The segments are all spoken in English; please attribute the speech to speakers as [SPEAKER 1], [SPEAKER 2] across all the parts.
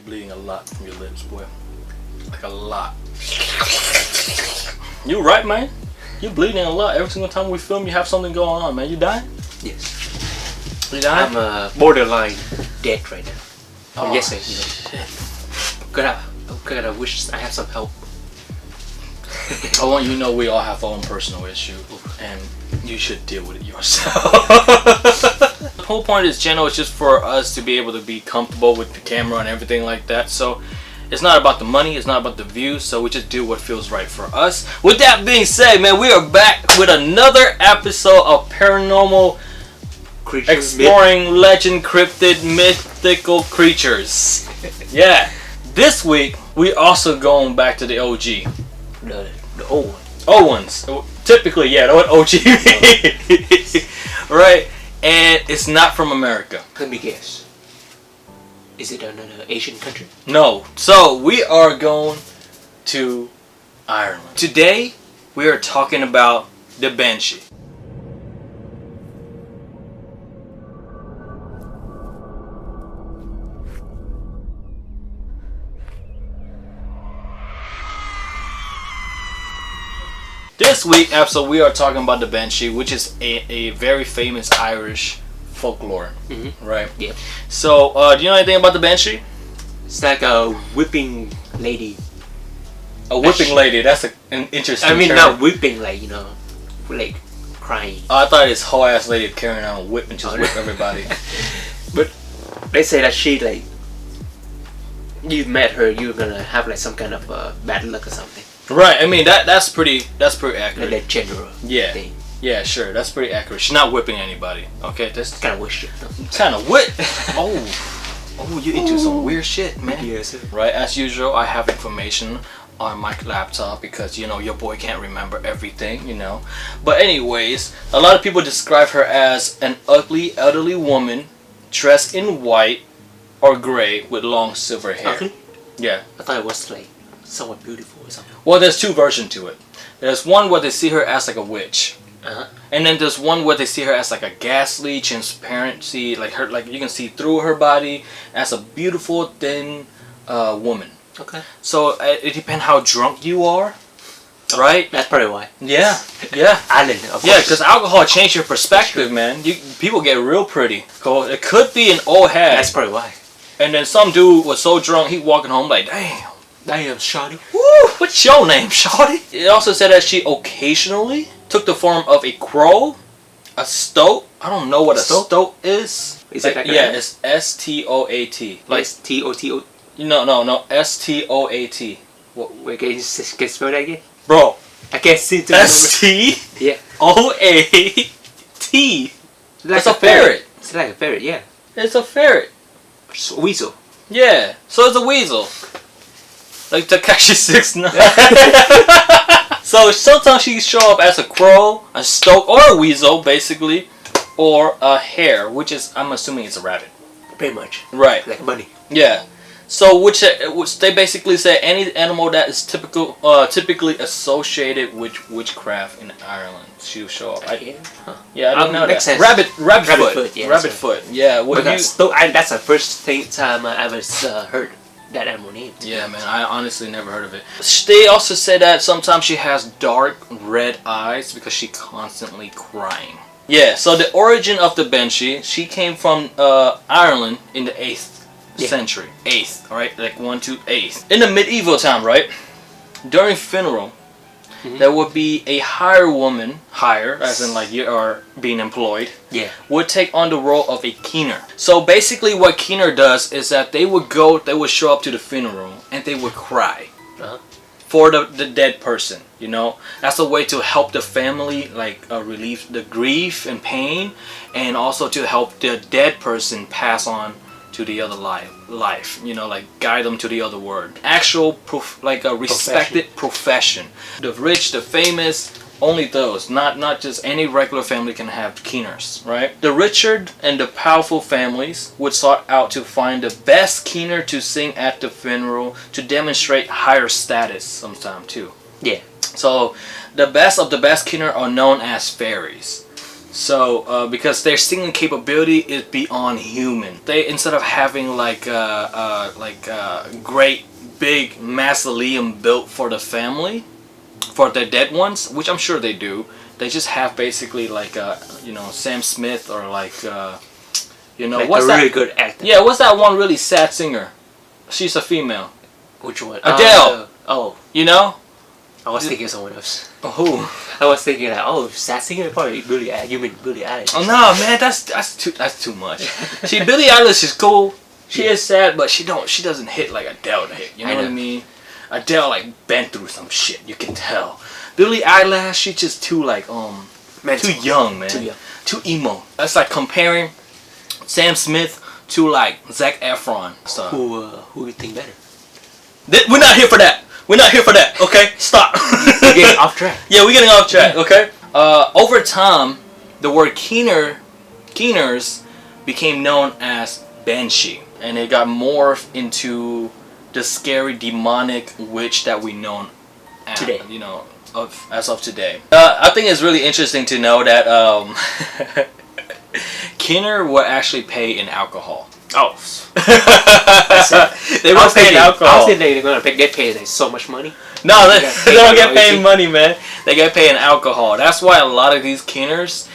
[SPEAKER 1] you're bleeding a lot from your lips, boy. Like a lot. You right, man? You're bleeding a lot. Every single time we film, you have something going on, man. You dying?
[SPEAKER 2] Yes.
[SPEAKER 1] You dying?
[SPEAKER 2] I'm borderline dead right now.
[SPEAKER 1] Oh,
[SPEAKER 2] yes,
[SPEAKER 1] shit.
[SPEAKER 2] I wish I have some help.
[SPEAKER 1] I want you to know we all have our own personal issue, and you should deal with it yourself. The whole point of this channel is just for us to be able to be comfortable with the camera and everything like that. So it's not about the money, it's not about the views, so we just do what feels right for us. With that being said, man, we are back with another episode of Paranormal
[SPEAKER 2] Creatures,
[SPEAKER 1] Exploring Legend Cryptid Mythical Creatures. Yeah. This week, we also going back to the OG.
[SPEAKER 2] The old one.
[SPEAKER 1] Old ones. Typically, yeah, the OG. Right? And it's not from America.
[SPEAKER 2] Let me guess. Is it another Asian country?
[SPEAKER 1] No. So, we are going to Ireland. Today, we are talking about the Banshee. This week episode we are talking about the Banshee, which is a very famous Irish folklore, right?
[SPEAKER 2] Yep.
[SPEAKER 1] So, do you know anything about the Banshee?
[SPEAKER 2] It's like a whipping lady.
[SPEAKER 1] A whipping lady. That's an interesting.
[SPEAKER 2] I mean,
[SPEAKER 1] term.
[SPEAKER 2] not whipping, like like crying.
[SPEAKER 1] I thought this whole ass lady carrying on a whip and just whip everybody.
[SPEAKER 2] But they say that she like, you met her, you're gonna have like some kind of bad luck or something.
[SPEAKER 1] Right. I mean that's pretty accurate.
[SPEAKER 2] Like that general.
[SPEAKER 1] Yeah.
[SPEAKER 2] Thing.
[SPEAKER 1] Yeah. Sure. That's pretty accurate. She's not whipping anybody. Okay. That's
[SPEAKER 2] kind of weird shit.
[SPEAKER 1] kind of whip. Oh, you into some weird shit, man.
[SPEAKER 2] Yes.
[SPEAKER 1] Right. As usual, I have information on my laptop because your boy can't remember everything. But anyways, a lot of people describe her as an ugly elderly woman dressed in white or gray with long silver hair.
[SPEAKER 2] Ugly?
[SPEAKER 1] Yeah.
[SPEAKER 2] I thought it was like somewhat beautiful or something.
[SPEAKER 1] Well, there's two versions to it. There's one where they see her as like a witch, and then there's one where they see her as like a ghastly, transparency, like you can see through her body as a beautiful, thin woman.
[SPEAKER 2] Okay.
[SPEAKER 1] So it depends how drunk you are, right?
[SPEAKER 2] That's probably why.
[SPEAKER 1] Yeah.
[SPEAKER 2] Island, of course.
[SPEAKER 1] Yeah, because alcohol changes your perspective, man. People get real pretty. It could be an old hag.
[SPEAKER 2] That's probably why.
[SPEAKER 1] And then some dude was so drunk, he walking home like, damn,
[SPEAKER 2] shawty.
[SPEAKER 1] woo, what's your name, shawty? It also said that she occasionally took the form of a crow, a stoat. I don't know what a stoat is.
[SPEAKER 2] Is it like
[SPEAKER 1] it's S-T-O-A-T.
[SPEAKER 2] Like T-O-T-O?
[SPEAKER 1] No, S-T-O-A-t.
[SPEAKER 2] Wait, can you spell that again?
[SPEAKER 1] Bro.
[SPEAKER 2] I can't see to
[SPEAKER 1] S-T-O-A-T.
[SPEAKER 2] Like
[SPEAKER 1] It's a ferret.
[SPEAKER 2] It's like a ferret, yeah.
[SPEAKER 1] It's a ferret.
[SPEAKER 2] Weasel.
[SPEAKER 1] Yeah, so it's a weasel. Like Tekashi 6ix9ine. So sometimes she show up as a crow, a stoat, or a weasel, basically, or a hare, which is, I'm assuming it's a rabbit.
[SPEAKER 2] Pretty much.
[SPEAKER 1] Right.
[SPEAKER 2] Like bunny.
[SPEAKER 1] Yeah. So which they basically say any animal that is typically associated with witchcraft in Ireland, she'll show up. Yeah, I didn't know that.
[SPEAKER 2] Sense.
[SPEAKER 1] Rabbit foot.
[SPEAKER 2] Yeah,
[SPEAKER 1] rabbit foot. Yeah.
[SPEAKER 2] That's the first time I ever heard that animal name.
[SPEAKER 1] Yeah, man, I honestly never heard of it. They also say that sometimes she has dark red eyes because she's constantly crying. Yeah, so the origin of the Banshee, she came from Ireland in the 8th century. 8th, right? Like 1 to 8th. In the medieval time, right? During funeral, there would be a hire, as in like you are being employed, would take on the role of a keener. So basically what keener does is that they would show up to the funeral and they would cry for the dead person, That's a way to help the family, like relieve the grief and pain, and also to help the dead person pass on to the other life, like guide them to the other world. Actual like a respected profession. The rich, the famous, only those, not just any regular family can have keeners, right? The richer and the powerful families would sought out to find the best keener to sing at the funeral to demonstrate higher status sometime too.
[SPEAKER 2] Yeah.
[SPEAKER 1] So the best of the best keener are known as fairies. So because their singing capability is beyond human. They, instead of having like great big mausoleum built for the family, for their dead ones, which I'm sure they do, they just have basically like Sam Smith, or like
[SPEAKER 2] Like
[SPEAKER 1] what's
[SPEAKER 2] a
[SPEAKER 1] that?
[SPEAKER 2] really good actor.
[SPEAKER 1] Yeah, what's that one really sad singer? She's a female.
[SPEAKER 2] Which one?
[SPEAKER 1] Adele.
[SPEAKER 2] Oh,
[SPEAKER 1] You know?
[SPEAKER 2] I was thinking of someone else.
[SPEAKER 1] Who?
[SPEAKER 2] I was thinking like, oh, sad singer, probably Billie. You mean Billie Eilish?
[SPEAKER 1] Oh no, man, that's too much. See, Billie Eilish is cool. She is sad, but she doesn't hit like Adele to hit. You know what I mean? Adele like been through some shit. You can tell. Billie Eilish, she just too like too young, man.
[SPEAKER 2] Too young.
[SPEAKER 1] Too emo. That's like comparing Sam Smith to like Zac Efron. So
[SPEAKER 2] Who you think better?
[SPEAKER 1] we're not here for that. We're not here for that. Okay, stop.
[SPEAKER 2] We're getting off track.
[SPEAKER 1] Yeah, we're getting off track. Okay. Over time, the word keeners became known as Banshee, and it got morphed into the scary demonic witch that we know
[SPEAKER 2] Today.
[SPEAKER 1] As of today. I think it's really interesting to know that Keener will actually pay in alcohol.
[SPEAKER 2] Oh,
[SPEAKER 1] They will pay in
[SPEAKER 2] I
[SPEAKER 1] alcohol.
[SPEAKER 2] was thinking they're gonna get paid like so much money.
[SPEAKER 1] No, they don't get paid
[SPEAKER 2] easy.
[SPEAKER 1] money, man. They get paid in alcohol. That's why a lot of these Keeners,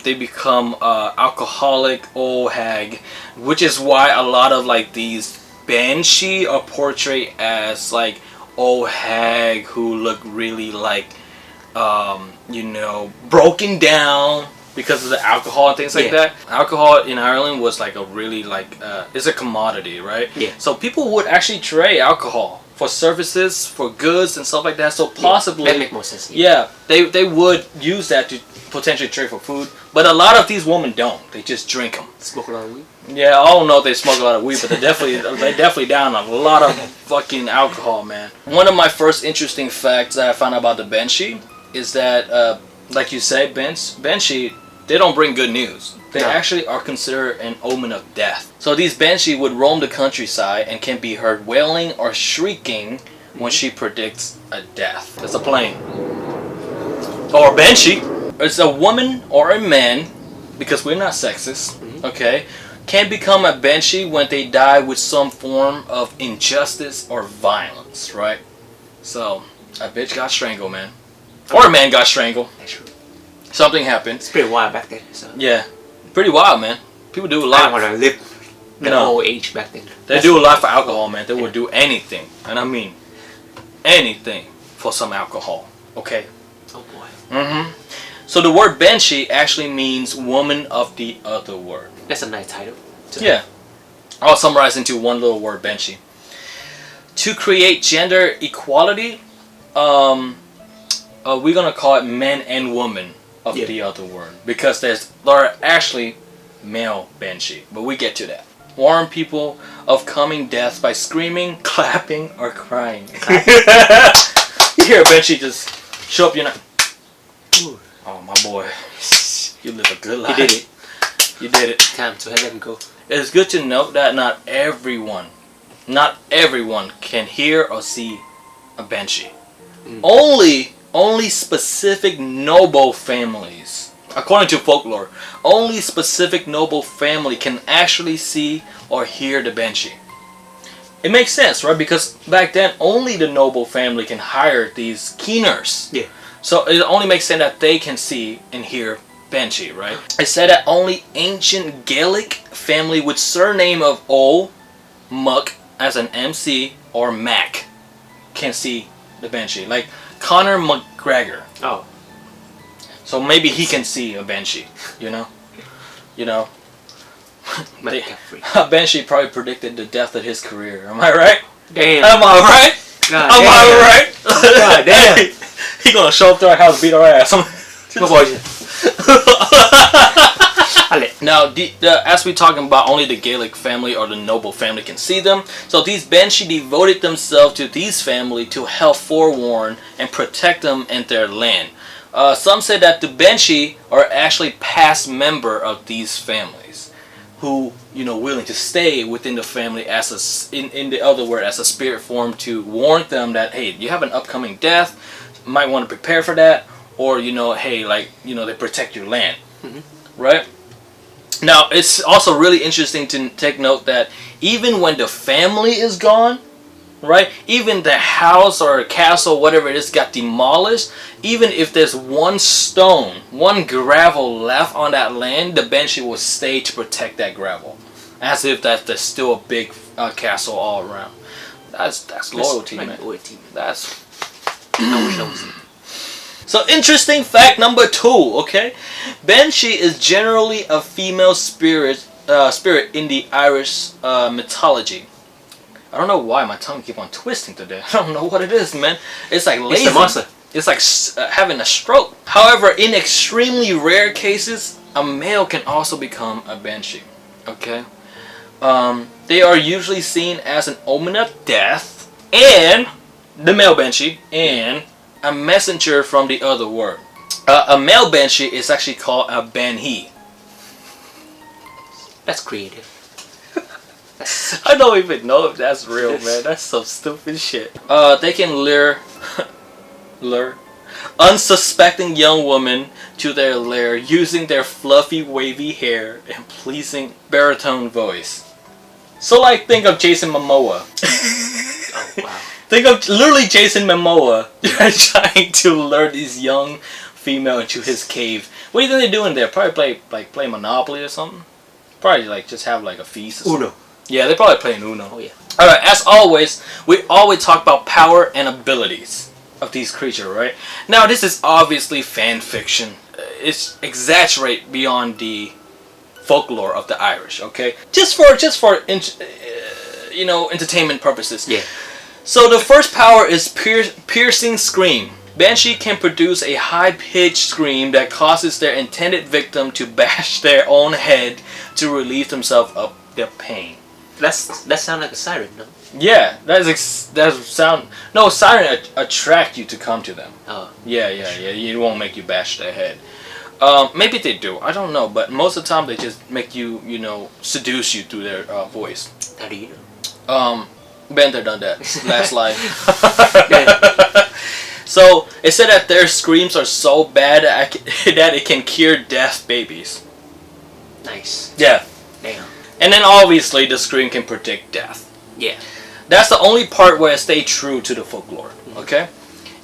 [SPEAKER 1] they become alcoholic old hag, which is why a lot of like these Banshee are portrayed as like old hag who look really like broken down because of the alcohol and things like that. Alcohol in Ireland was like a really like it's a commodity, right?
[SPEAKER 2] Yeah.
[SPEAKER 1] So people would actually trade alcohol for services, for goods and stuff like that. So possibly
[SPEAKER 2] that make more sense.
[SPEAKER 1] yeah, they would use that to potentially trade for food. But a lot of these women don't. They just drink them.
[SPEAKER 2] Smoke a lot of weed.
[SPEAKER 1] Yeah, I don't know if they smoke a lot of weed, but they definitely down a lot of fucking alcohol, man. One of my first interesting facts that I found out about the Banshee is that, like you say, Banshee, they don't bring good news. They actually are considered an omen of death. So these Banshee would roam the countryside and can be heard wailing or shrieking when she predicts a death. That's a plane. Or a Banshee. It's a woman or a man, because we're not sexist, okay, can become a Banshee when they die with some form of injustice or violence, right? So, a bitch got strangled, man. Or a man got strangled.
[SPEAKER 2] That's true.
[SPEAKER 1] Something happened.
[SPEAKER 2] It's pretty wild back then. So.
[SPEAKER 1] Yeah. Pretty wild, man. People do a
[SPEAKER 2] I
[SPEAKER 1] lot.
[SPEAKER 2] don't want to live the
[SPEAKER 1] No.
[SPEAKER 2] old age back then.
[SPEAKER 1] They do a lot for alcohol, man. They will do anything. And I mean, anything for some alcohol. Okay?
[SPEAKER 2] Oh boy.
[SPEAKER 1] Mm-hmm. So the word Banshee actually means woman of the other world.
[SPEAKER 2] That's a nice title.
[SPEAKER 1] Yeah. I'll summarize into one little word, Banshee. To create gender equality, we're gonna call it men and women of the other world, because there are actually male Banshee, but we get to that. Warn people of coming death by screaming, clapping, or crying. You hear a Banshee just show up, you're not.
[SPEAKER 2] Ooh.
[SPEAKER 1] Oh my boy, you live a good life.
[SPEAKER 2] You did it.
[SPEAKER 1] You did it.
[SPEAKER 2] Time to let them go.
[SPEAKER 1] It's good to note that not everyone can hear or see a Banshee. Only specific noble families, according to folklore, only specific noble family can actually see or hear the Banshee. It makes sense, right? Because back then, only the noble family can hire these keeners.
[SPEAKER 2] Yeah.
[SPEAKER 1] So it only makes sense that they can see and hear Banshee, right? It said that only ancient Gaelic family with surname of O, Muck, as an MC, or Mac can see the Banshee. Like Conor McGregor.
[SPEAKER 2] Oh.
[SPEAKER 1] So maybe he can see a Banshee, you know? A Banshee probably predicted the death of his career. Am I right?
[SPEAKER 2] Damn.
[SPEAKER 1] Am I right?
[SPEAKER 2] God
[SPEAKER 1] Am I right?
[SPEAKER 2] God damn.
[SPEAKER 1] He gonna show up to our house, beat our ass. Now, as we're talking about, only the Gaelic family or the noble family can see them. So these Banshee devoted themselves to these family to help forewarn and protect them and their land. Some say that the Banshee are actually past member of these families, who willing to stay within the family as in the other word as a spirit form to warn them that, hey, you have an upcoming death, might want to prepare for that, or hey, they protect your land. right? Now, it's also really interesting to take note that even when the family is gone, right? Even the house or castle, whatever it is, got demolished. Even if there's one stone, one gravel left on that land, the Banshee will stay to protect that gravel, as if there's still a big castle all around. That's loyalty, man.
[SPEAKER 2] Loyalty.
[SPEAKER 1] That's
[SPEAKER 2] I wish I was.
[SPEAKER 1] so interesting fact number 2. Okay, Banshee is generally a female spirit in the Irish mythology. I don't know why my tongue keep on twisting today. I don't know what it is, man. It's like lazy.
[SPEAKER 2] It's the monster.
[SPEAKER 1] It's like having a stroke. However, in extremely rare cases, a male can also become a Banshee. Okay? They are usually seen as an omen of death, and the male Banshee, and a messenger from the other world. A male Banshee is actually called a Banshee.
[SPEAKER 2] That's creative.
[SPEAKER 1] I don't even know if that's real, man. That's some stupid shit. They can lure unsuspecting young women to their lair using their fluffy, wavy hair and pleasing baritone voice. So, like, think of Jason Momoa.
[SPEAKER 2] Oh wow.
[SPEAKER 1] Think of literally Jason Momoa trying to lure these young female into his cave. What do you think they're doing there? Probably play Monopoly or something. Probably like just have like a feast. Or
[SPEAKER 2] Uno.
[SPEAKER 1] Yeah, they're probably playing Uno.
[SPEAKER 2] Oh yeah.
[SPEAKER 1] Alright, as always, we always talk about power and abilities of these creatures, right? Now, this is obviously fan fiction. It's exaggerated beyond the folklore of the Irish, okay? Just for entertainment purposes.
[SPEAKER 2] Yeah.
[SPEAKER 1] So the first power is piercing scream. Banshee can produce a high-pitched scream that causes their intended victim to bash their own head to relieve themselves of their pain.
[SPEAKER 2] That sounds like a siren, no?
[SPEAKER 1] Yeah, siren attract you to come to them.
[SPEAKER 2] Oh.
[SPEAKER 1] Yeah. It won't make you bash their head. Maybe they do. I don't know, but most of the time they just make you, seduce you through their voice.
[SPEAKER 2] How do you know?
[SPEAKER 1] Bender done that last life. So it said that their screams are so bad that it can cure deaf babies.
[SPEAKER 2] Nice.
[SPEAKER 1] Yeah.
[SPEAKER 2] Damn.
[SPEAKER 1] And then obviously the scream can predict death.
[SPEAKER 2] Yeah.
[SPEAKER 1] That's the only part where it stay true to the folklore. Okay?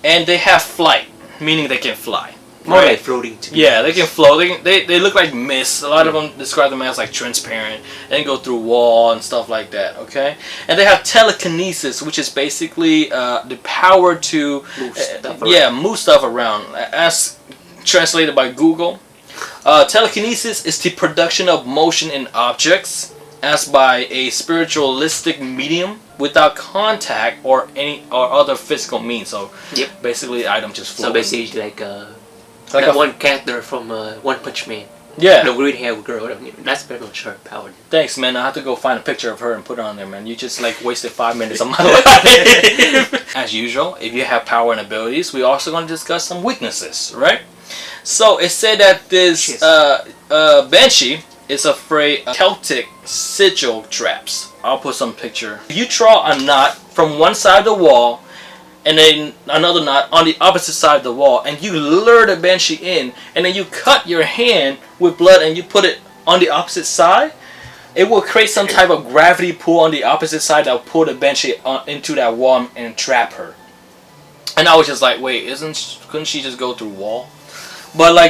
[SPEAKER 1] And they have flight, meaning they can fly.
[SPEAKER 2] More
[SPEAKER 1] right?
[SPEAKER 2] like floating to me.
[SPEAKER 1] Yeah, they can float. They look like mist. A lot of them describe them as like transparent and go through wall and stuff like that. Okay, and they have telekinesis, which is basically the power to move stuff around. As translated by Google, telekinesis is the production of motion in objects as by a spiritualistic medium without contact or other physical means. So basically, the item just floats.
[SPEAKER 2] So basically, like one character from One Punch Man.
[SPEAKER 1] Yeah.
[SPEAKER 2] The green hair girl. That's pretty much her power.
[SPEAKER 1] Thanks, man. I have to go find a picture of her and put it on there, man. You just wasted 5 minutes of my life. As usual, if you have power and abilities, we're also going to discuss some weaknesses, right? So it said that this Banshee is afraid of Celtic sigil traps. I'll put some picture. If you draw a knot from one side of the wall and then another knot on the opposite side of the wall, and you lure the Banshee in, and then you cut your hand with blood and you put it on the opposite side, it will create some type of gravity pull on the opposite side that will pull the Banshee into that wall and trap her. And I was just like, wait, couldn't she just go through wall? But
[SPEAKER 2] Oh my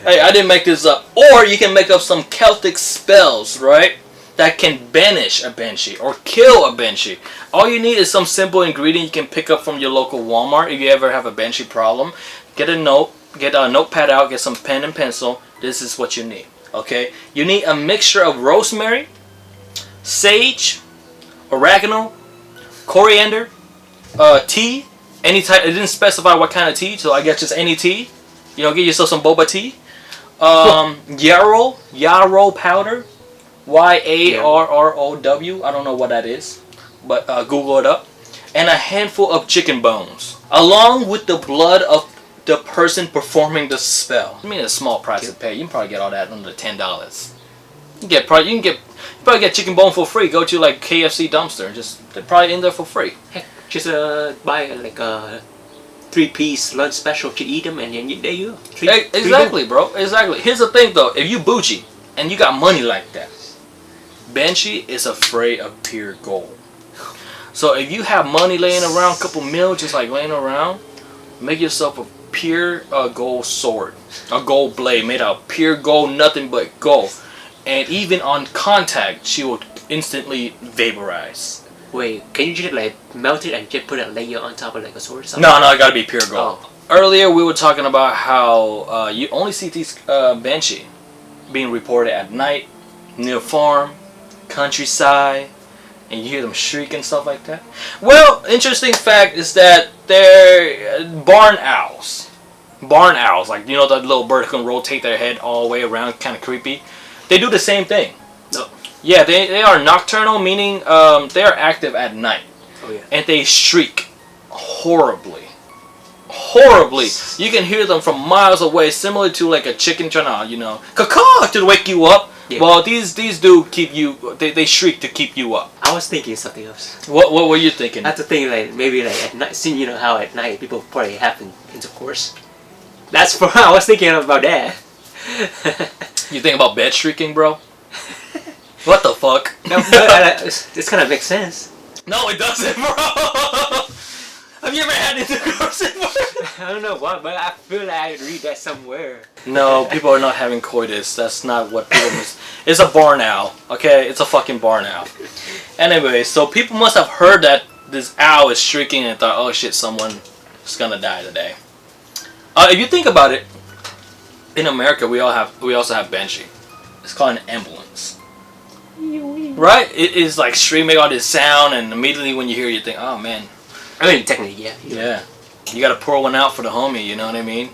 [SPEAKER 2] God.
[SPEAKER 1] I didn't make this up. Or you can make up some Celtic spells, right? That can banish a Banshee or kill a Banshee. All you need is some simple ingredient you can pick up from your local Walmart. If you ever have a Banshee problem, get a notepad out, get some pen and pencil. This is what you need. Okay? You need a mixture of rosemary, sage, oregano, coriander, tea, any type. It didn't specify what kind of tea, so I guess just any tea. Get yourself some boba tea. Yarrow powder. Yarrow. I don't know what that is, but Google it up. And a handful of chicken bones, along with the blood of the person performing the spell. I mean, it's a small price to pay. You can probably get all that under $10. You can probably get chicken bone for free. Go to KFC dumpster. They're probably in there for free.
[SPEAKER 2] Heck, just buy 3-piece lunch special to eat them, and then there you go.
[SPEAKER 1] Exactly, bro. Exactly. Here's the thing, though. If you bougie and you got money like that, Banshee is afraid of pure gold. So if you have money laying around, a couple mil just like laying around, make yourself a pure gold sword, a gold blade made out of pure gold, nothing but gold. And even on contact, she will instantly vaporize.
[SPEAKER 2] Wait, can you just like melt it and just put a layer on top of like a sword or something?
[SPEAKER 1] No, it gotta be pure gold.
[SPEAKER 2] Oh.
[SPEAKER 1] Earlier we were talking about how you only see these Banshee being reported at night, near farm, countryside, and you hear them shriek and stuff like that. Well, interesting fact is that they're barn owls. Barn owls, like, you know, that little bird who can rotate their head all the way around, kind of creepy. They do the same thing.
[SPEAKER 2] No.
[SPEAKER 1] Yeah, they are nocturnal, meaning they are active at night.
[SPEAKER 2] Oh yeah.
[SPEAKER 1] And they shriek horribly. Horribly. You can hear them from miles away, similar to like a chicken trying to, you know, caw to wake you up. Yeah. Well, these do keep you. They shriek to keep you up.
[SPEAKER 2] I was thinking something else.
[SPEAKER 1] What were you thinking?
[SPEAKER 2] I have to think like maybe like at night. Seeing, you know how at night people probably have intercourse. That's for I was thinking about that.
[SPEAKER 1] You think about bed shrieking, bro? What the fuck?
[SPEAKER 2] No, this kind of makes sense.
[SPEAKER 1] No, it doesn't, bro. Have you ever had intercourse?
[SPEAKER 2] I don't know what, but I feel like I read that somewhere.
[SPEAKER 1] No, people are not having coitus. That's not what people miss. It's a barn owl, okay? It's a fucking barn owl. Anyway, so people must have heard that this owl is shrieking and thought, oh shit, someone is gonna die today. If you think about it, in America we also have Banshee. It's called an ambulance. Right? It is like streaming all this sound, and immediately when you hear it, you think, oh man.
[SPEAKER 2] I mean, technically, yeah.
[SPEAKER 1] Yeah. You gotta pour one out for the homie, you know what I mean?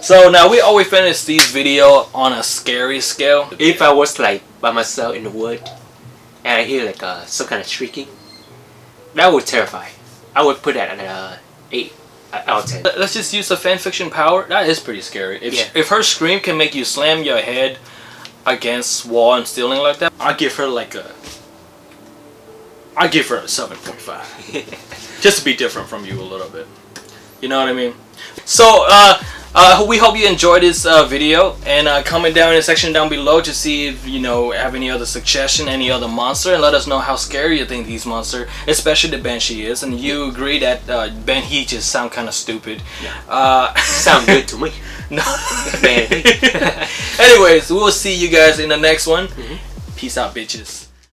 [SPEAKER 1] So now we always finish these video on a scary scale.
[SPEAKER 2] If I was like by myself in the wood and I hear like some kind of shrieking, that would terrify. I would put that at 8 out of 10.
[SPEAKER 1] Let's just use the fanfiction power. That is pretty scary. If her scream can make you slam your head against wall and ceiling like that, I'd give her like a 7.5. Just to be different from you a little bit. You know what I mean? So, we hope you enjoyed this video, and comment down in the section down below to see if you know have any other suggestion, any other monster, and let us know how scary you think these monsters, especially the Banshee, is. And you agree that Banshee just sound kind of stupid.
[SPEAKER 2] Yeah. Sound good to me.
[SPEAKER 1] No. Anyways, we'll see you guys in the next one. Peace out, bitches.